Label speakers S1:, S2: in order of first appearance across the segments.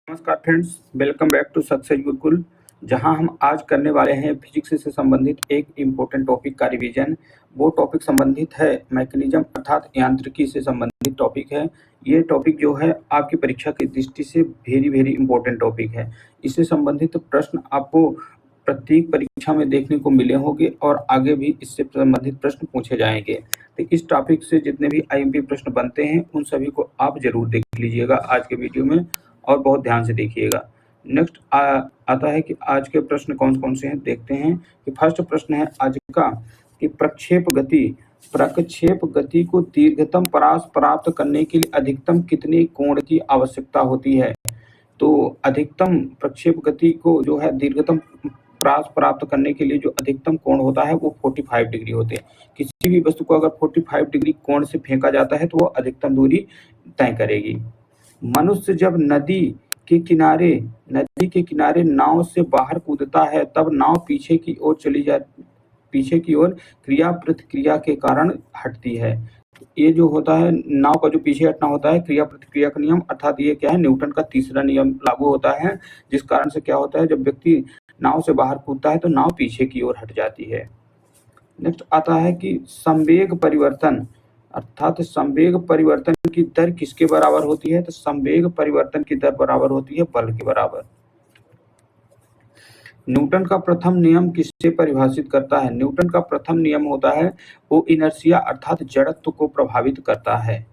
S1: नमस्कार friends, welcome back to success Gurukul. जहां हम आज करने वाले हैं फिजिक्स से संबंधित एक इम्पोर्टेंट टॉपिक का रिवीजन। वो टॉपिक संबंधित है मैकेनिज्म अर्थात यांत्रिकी से संबंधित टॉपिक है। ये टॉपिक जो है आपकी परीक्षा की दृष्टि से वेरी इम्पोर्टेंट टॉपिक है। इससे संबंधित प्रश्न आपको प्रत्येक परीक्षा में देखने को मिले होंगे और आगे भी इससे संबंधित प्रश्न पूछे जाएंगे। तो इस टॉपिक से जितने भी आईएमपी प्रश्न बनते हैं उन सभी को आप जरूर देख लीजिएगा आज के वीडियो में और बहुत ध्यान से देखिएगा। नेक्स्ट आता है कि आज के प्रश्न कौन कौन से हैं, देखते हैं। कि फर्स्ट प्रश्न है आज का कि प्रक्षेप गति को दीर्घतम परास प्राप्त करने के लिए अधिकतम कितने कोण की आवश्यकता होती है। तो अधिकतम प्रक्षेप गति को जो है दीर्घतम परास प्राप्त करने के लिए जो अधिकतम कोण होता है वो 45 डिग्री होते हैं। किसी भी वस्तु को अगर 45 डिग्री कोण से फेंका जाता है तो वो अधिकतम दूरी तय करेगी। मनुष्य जब नदी के किनारे नाव से बाहर कूदता है तब नाव पीछे की ओर क्रिया प्रतिक्रिया के कारण हटती है। ये जो होता है नाव का जो पीछे हटना होता है क्रिया प्रतिक्रिया का नियम, अर्थात ये क्या है, न्यूटन का तीसरा नियम लागू होता है, जिस कारण से क्या होता है, जब व्यक्ति नाव से बाहर कूदता है तो नाव पीछे की ओर हट जाती है। नेक्स्ट आता है कि संवेग परिवर्तन अर्थात संवेग परिवर्तन की दर किसके बराबर होती है। तो संवेग परिवर्तन की दर बराबर होती है बल के बराबर। न्यूटन का प्रथम नियम किससे परिभाषित करता है। न्यूटन का प्रथम नियम होता है वो इनर्शिया अर्थात जड़त्व को प्रभावित करता है।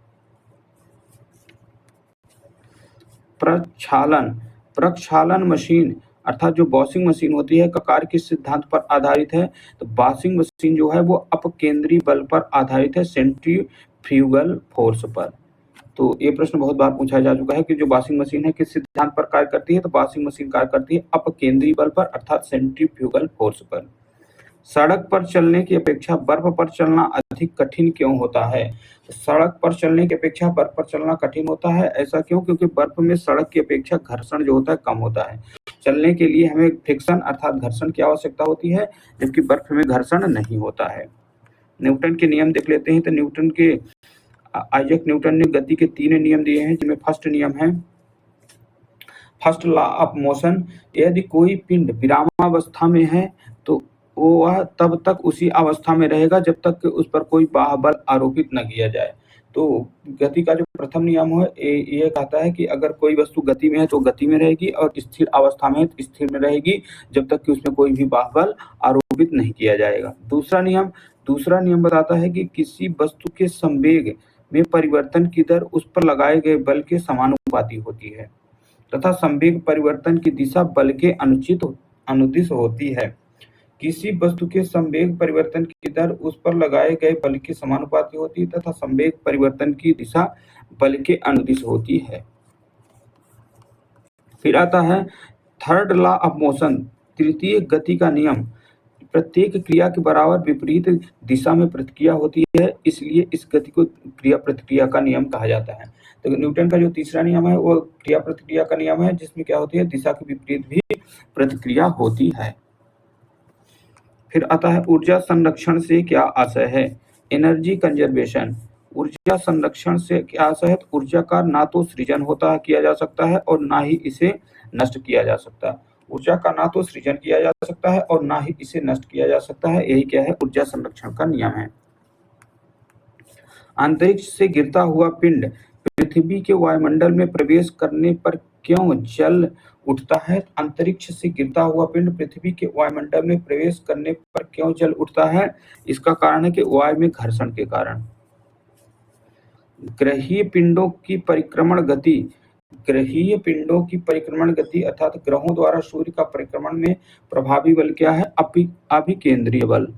S1: प्रक्षालन मशीन अर्थात जो वॉशिंग मशीन होती है का कार्य किस सिद्धांत पर आधारित है। तो वॉशिंग मशीन जो है वो अपकेंद्री बल पर आधारित है, सेंट्रीफ्यूगल फोर्स पर। तो ये प्रश्न बहुत बार पूछा जा चुका है कि जो वॉशिंग मशीन है किस सिद्धांत पर कार्य करती है। तो वॉशिंग मशीन कार्य करती है अपकेंद्री बल पर अर्थात सेंट्रीफ्यूगल फोर्स पर। सड़क पर चलने की अपेक्षा बर्फ पर चलना अधिक कठिन क्यों होता है। सड़क पर चलने की अपेक्षा बर्फ पर चलना कठिन होता है, ऐसा क्यों? क्योंकि बर्फ में सड़क की अपेक्षा घर्षण जो होता है कम होता है। चलने के लिए हमें फ्रिक्शन अर्थात घर्षण की आवश्यकता होती है, जबकि बर्फ में घर्षण नहीं होता है। न्यूटन के नियम देख लेते हैं। तो आइजैक न्यूटन ने गति के 3 नियम दिए हैं, जिनमें फर्स्ट नियम है फर्स्ट लॉ ऑफ मोशन। यदि कोई पिंड विरामावस्था में है तो वह तब तक उसी अवस्था में रहेगा जब तक कि उस पर कोई बाह्य बल आरोपित न किया जाए। तो गति का जो प्रथम नियम है ये कहता है कि अगर कोई वस्तु गति में है तो गति में रहेगी और स्थिर अवस्था में है तो स्थिर में रहेगी जब तक कि उसमें कोई भी बाह्य बल आरोपित नहीं किया जाएगा। दूसरा नियम बताता है कि किसी वस्तु के संवेग में परिवर्तन की दर उस पर लगाए गए बल के समानुपाती होती है तथा संवेग परिवर्तन की दिशा बल के अनुदिश होती है। किसी वस्तु के संवेग परिवर्तन की दर उस पर लगाए गए बल के समानुपाती होती है तथा संवेग परिवर्तन की दिशा बल के अनुदिश होती है। फिर आता है थर्ड लॉ ऑफ मोशन, तृतीय गति का नियम। प्रत्येक क्रिया के बराबर विपरीत दिशा में प्रतिक्रिया होती है, इसलिए इस गति को क्रिया प्रतिक्रिया का नियम कहा जाता है। तो न्यूटन का जो तीसरा नियम है वो क्रिया प्रतिक्रिया का नियम है, जिसमें क्या होती है, दिशा के विपरीत भी प्रतिक्रिया होती है। फिर आता है ऊर्जा संरक्षण से क्या आशय है। Energy conservation. ऊर्जा संरक्षण से क्या आशय है। ऊर्जा का ना तो सृजन किया जा सकता है और ना ही इसे नष्ट किया जा सकता है। ऊर्जा का ना तो सृजन किया जा सकता है और ना ही इसे नष्ट किया जा सकता है, यही क्या है, ऊर्जा संरक्षण का नियम है। अंतरिक्ष से गिरता हुआ पिंड पृथ्वी के वायुमंडल में प्रवेश करने पर क्यों जल उठता है। अंतरिक्ष से गिरता हुआ पिंड पृथ्वी के वायुमंडल में प्रवेश करने पर क्यों जल उठता है। इसका कारण है कि वायु में घर्षण के कारण। ग्रहीय पिंडों की परिक्रमण गति अर्थात ग्रहों द्वारा सूर्य का परिक्रमण में प्रभावी बल क्या है, अभिकेंद्रीय बल,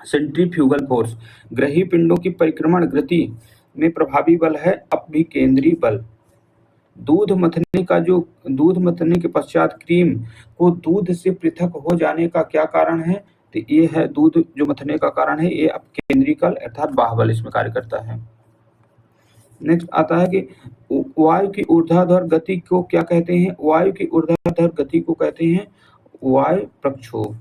S1: सेंट्रीफ्यूगल फोर्स। ग्रहीय पिंडों की परिक्रमण गति में प्रभावी बल है अभिकेंद्रीय बल। दूध मथने के पश्चात क्रीम को दूध से पृथक हो जाने का क्या कारण है। तो ये है दूध जो मथने का कारण है ये अपकेंद्रीय बल अर्थात बाह्य बल इसमें कार्य करता है। नेक्स्ट आता है कि वायु की ऊर्ध्वाधर गति को क्या कहते हैं। वायु की ऊर्ध्वाधर गति को कहते हैं वायु प्रक्षोभ।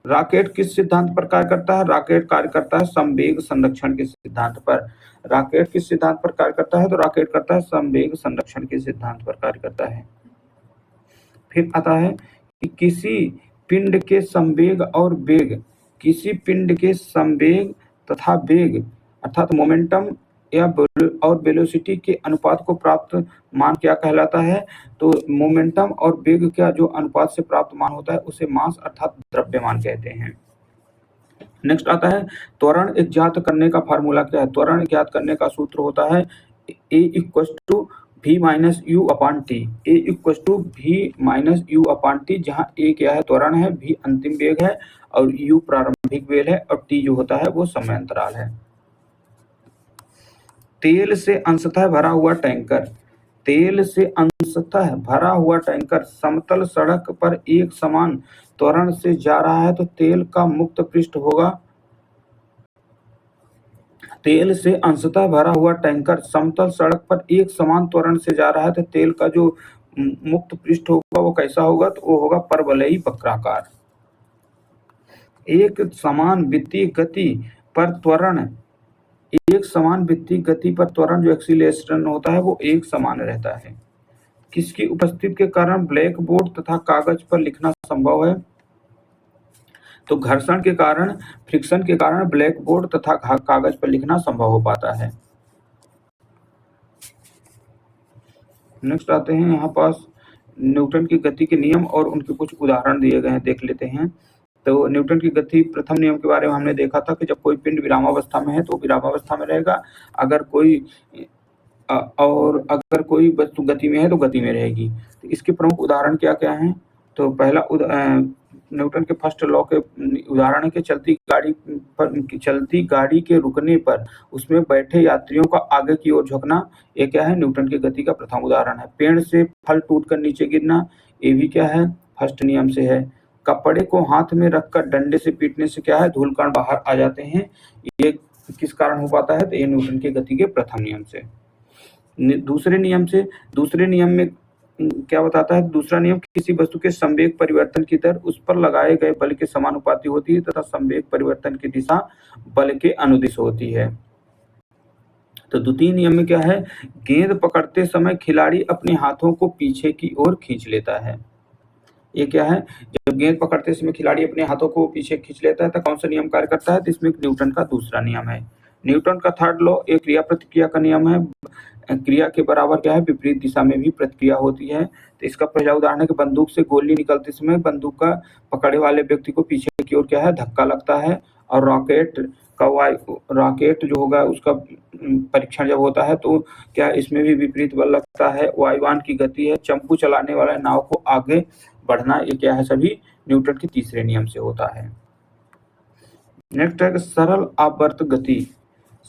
S1: रॉकेट किस सिद्धांत पर कार्य करता है? रॉकेट कार्य करता है संवेग संरक्षण के सिद्धांत पर। रॉकेट किस सिद्धांत पर कार्य करता है? तो रॉकेट करता है संवेग संरक्षण के सिद्धांत पर कार्य करता है। फिर आता है कि किसी पिंड के संवेग और वेग, किसी पिंड के संवेग तथा वेग अर्थात मोमेंटम या और वेलोसिटी के अनुपात को प्राप्त मान क्या कहलाता है? तो मोमेंटम और वेग का जो अनुपात से प्राप्त मान होता है उसे मास अर्थात द्रव्यमान कहते हैं। नेक्स्ट आता है त्वरण ज्ञात करने का फार्मूला क्या है? त्वरण ज्ञात करने का सूत्र होता है A = v - u / t। A = v - u / t, जहाँ a क्या है? त्वरण है, v अंतिम वेग है और u प्रारंभिक वेग है और t जो होता है वो समय अंतराल है। तेल से अंशतः भरा हुआ टैंकर, तेल से अंशतः भरा हुआ टैंकर समतल सड़क पर एक समान त्वरण से जा रहा है तो तेल का मुक्त पृष्ठ होगा। तेल से अंशतः भरा हुआ टैंकर समतल सड़क पर एक समान त्वरण से जा रहा है तो तेल का जो मुक्त पृष्ठ होगा वो कैसा होगा? तो वो होगा परवलयी वक्राकार। एक समान वृत्तीय गति पर त्वरण, एक समान वृत्तीय गति पर त्वरण जो एक्सीलरेशन होता है वो एक समान रहता है। किसकी उपस्थिति के कारण ब्लैक बोर्ड तथा कागज पर लिखना संभव है? तो घर्षण के कारण, फ्रिक्शन के कारण ब्लैक बोर्ड तथा कागज पर लिखना संभव हो पाता है। नेक्स्ट आते हैं यहाँ पास न्यूटन की गति के नियम और उनके कुछ उदाहरण दिए गए हैं, देख लेते हैं। तो न्यूटन की गति प्रथम नियम के बारे में हमने देखा था कि जब कोई पिंड विरामावस्था में है तो विरामावस्था में रहेगा, अगर कोई वस्तु गति में है तो गति में रहेगी। तो इसके प्रमुख उदाहरण क्या क्या हैं? तो पहला न्यूटन के फर्स्ट लॉ के उदाहरण है कि चलती गाड़ी के रुकने पर उसमें बैठे यात्रियों का आगे की ओर झुकना, ये क्या है? न्यूटन की गति का प्रथम उदाहरण है। पेड़ से फल टूटकर नीचे गिरना, ये भी क्या है? फर्स्ट नियम से है। कपड़े को हाथ में रखकर डंडे से पीटने से क्या है? धूल कण बाहर आ जाते हैं, ये किस कारण हो पाता है? तो ये न्यूटन की गति के प्रथम नियम से। दूसरे नियम में क्या बताता है? दूसरा नियम किसी वस्तु के संवेग परिवर्तन की दर उस पर लगाए गए बल के समानुपाती होती है तथा संवेग परिवर्तन की दिशा बल के अनुदिश होती है। तो द्वितीय नियम में क्या है? गेंद पकड़ते समय खिलाड़ी अपने हाथों को पीछे की ओर खींच लेता है। ये क्या है? जब गेंद पकड़ते समय खिलाड़ी अपने हाथों को पीछे खींच लेता है तो कौन सा नियम कार्य करता है? तो इसमें न्यूटन का दूसरा नियम है। न्यूटन का थर्ड लॉ एक क्रिया प्रतिक्रिया का नियम है। क्रिया के बराबर क्या है? विपरीत दिशा में भी प्रतिक्रिया होती है। तो इसका पहला उदाहरण है कि बंदूक से गोली निकलते समय बंदूक का पकड़े वाले व्यक्ति को पीछे की ओर क्या है? धक्का लगता है। और रॉकेट जो होगा उसका परीक्षण जब होता है तो क्या इसमें भी विपरीत बल लगता है। वायुयान की गति है। चंपू चलाने वाले नाव को आगे बढ़ना, ये क्या है? सभी न्यूटन के तीसरे नियम से होता है। नेक्स्ट है सरल आवर्त गति।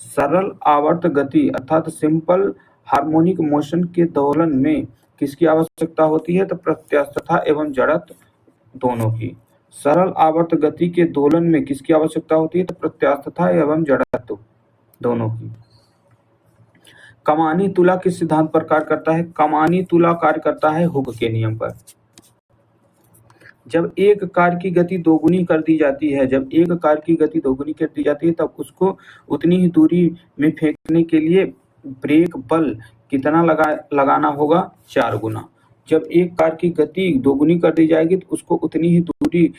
S1: सरल आवर्त गति अर्थात सिंपल हार्मोनिक मोशन के दोलन में किसकी आवश्यकता होती है? तो प्रत्यास्थता एवं जड़त्व दोनों की। सरल आवर्त गति के दोलन में किसकी आवश्यकता होती है? तो प्रत्यास्थता एवं जड़त्व दोनों की। कमानी तुला किस सिद्धांत पर कार्य करता है? कमानी तुला कार्य करता है हुक के नियम पर। जब एक कार की गति दोगुनी कर दी जाती है, तब उसको उतनी ही दूरी में फेंकने के लिए ब्रेक बल कितना लगाना होगा? 4 गुना। जब एक कार की गति दोगुनी कर दी जाएगी तो उसको उतनी ही दूरी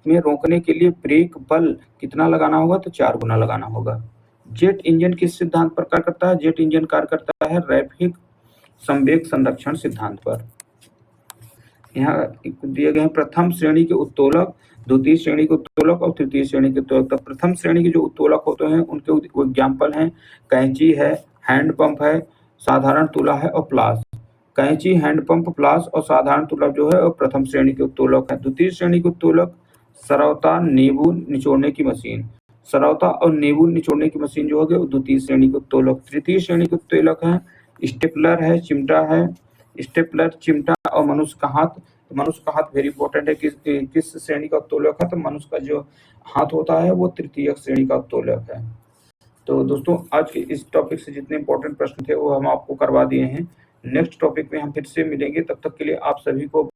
S1: में रोकने के लिए ब्रेक बल कितना लगाना होगा? तो 4 गुना लगाना होगा। जेट इंजन किस सिद्धांत पर कार्य करता है? जेट इंजन कार्य करता है रैखिक संवेग संरक्षण सिद्धांत पर। यहाँ दिए गए हैं प्रथम श्रेणी के उत्तोलक, द्वितीय श्रेणी के उत्तोलक और तृतीय श्रेणी के उत्तोलक। तो प्रथम श्रेणी के जो उत्तोलक होते हैं उनके एग्जाम्पल हैं कैंची है, हैंड पंप है, साधारण तुला है और प्लास। कैंची, हैंड पंप, प्लास और साधारण तुला जो है वो प्रथम श्रेणी के उत्तोलक है। द्वितीय श्रेणी के उत्तोलक सरौता, नींबू निचोड़ने की मशीन। सरौता और नींबू निचोड़ने की मशीन जो है वो द्वितीय श्रेणी के उत्तोलक। तृतीय श्रेणी के उत्तोलक है स्टेपलर है, चिमटा है। स्टेपलर, चिमटा और मनुष्य का हाथ। मनुष्य का हाथ वेरी इंपॉर्टेंट है। किस श्रेणी का उत्तोलक है? तो मनुष्य का जो हाथ होता है वो तृतीय श्रेणी का उत्तोलक है। तो दोस्तों आज के इस टॉपिक से जितने इंपॉर्टेंट प्रश्न थे वो हम आपको करवा दिए हैं। नेक्स्ट टॉपिक में हम फिर से मिलेंगे, तब तक के लिए आप सभी को